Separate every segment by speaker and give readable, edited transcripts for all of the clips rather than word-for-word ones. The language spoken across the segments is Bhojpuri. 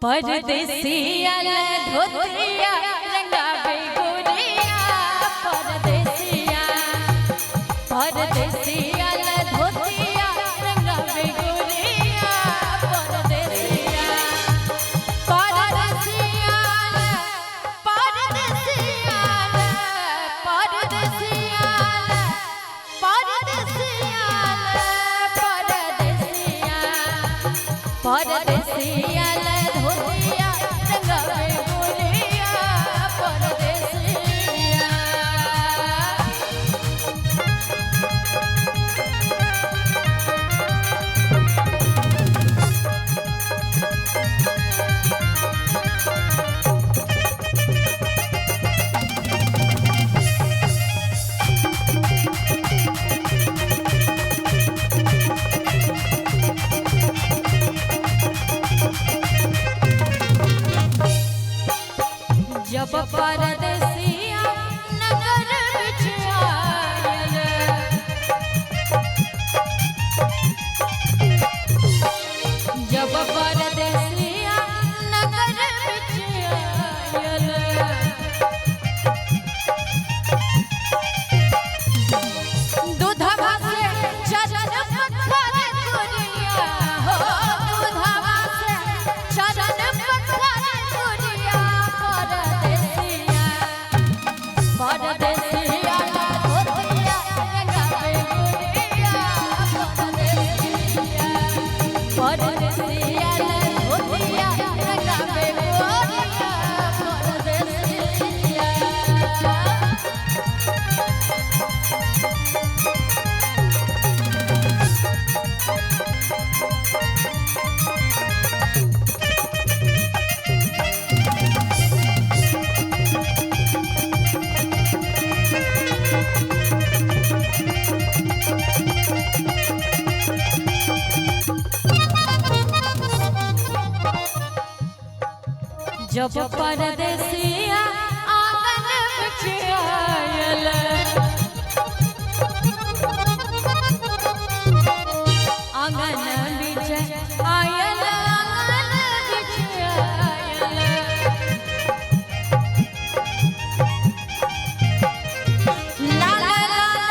Speaker 1: परदेसिया धोतिया रंगावे गोरिया परदेसिया परदेसिया धोतिया रंगावे गोरिया परदेसिया परदेसिया परदेसिया परदेसिया परदेसिया परदेसिया परदेसिया जब परदेसिया नगर विच आयल जब परदेसिया नगर विच आयल दूधवा से चरण पत्थर गोरिया हो दूधवा से चरण पत्थर गोरिया परदेसिया धोतिया रंगावे गोरिया परदेसिया परदेसिया धोतिया रंगावे गोरिया परदेसिया जब परदेसिया आंगन विच आयल आंगन विच आयल आंगन विच आयल लाल लाल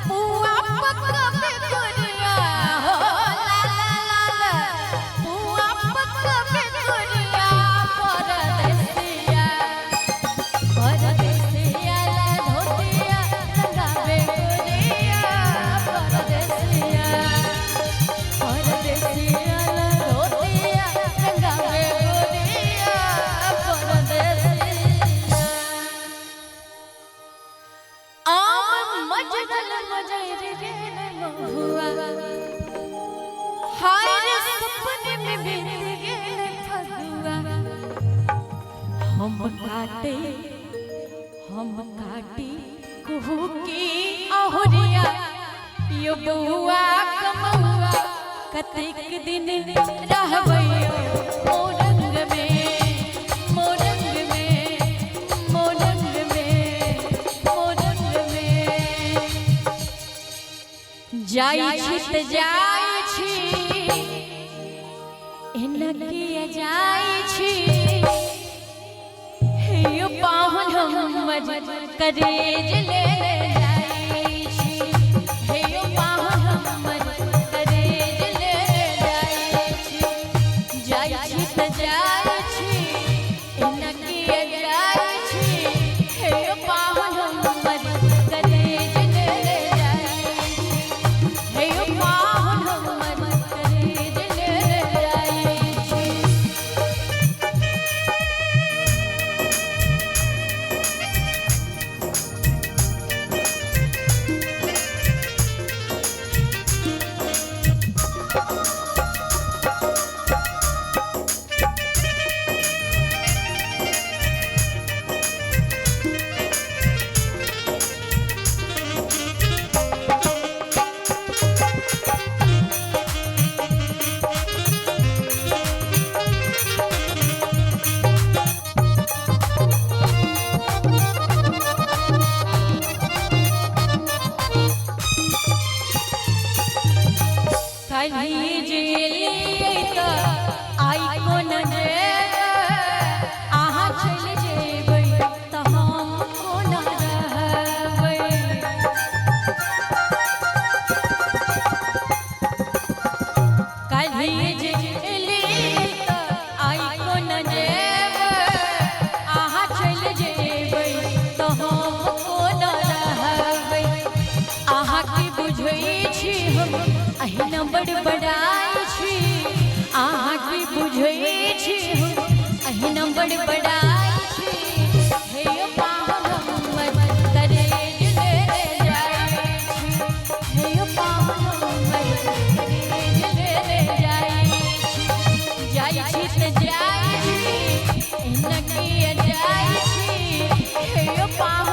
Speaker 1: पुआ पकवे गोरिया हो लाल लाल पुआ पकवे गोरिया परदेसिया परदेसिया धोतिया रंगावे गोरिया परदेसिया परदेसिया धोतिया रंगावे गोरिया परदेसिया आम मजगल मजर गे महुआ हाय रे सपने में बीत गेले फगुआ हम काटी कुहू की अहुरिया यो बउआ कमौआ कतेक दिन रहबैयो मोरंग में मोरंग में मोरंग में मोरंग में जाई छी त जाई छी एनकिया जाई छी यो पाहुन हमर करेज ले जाई छी हे यो पाहुन हमर करेज ले जाई छी त जाई छी एनकिया जाई छी हे यो पाहुन हमर करेज ले जाई छी हे यो पाहुन हमर करेज ले जाई छी बड़बड़ाई छी अहाँ की बुझै छी अहिना बड़बड़ाई छी हे यो पाहुन हमर करेज ले जाय छी हे यो पाहुन हमर करेज ले जाय छी त जाय छी एना की जाय छी हे यो पाहुन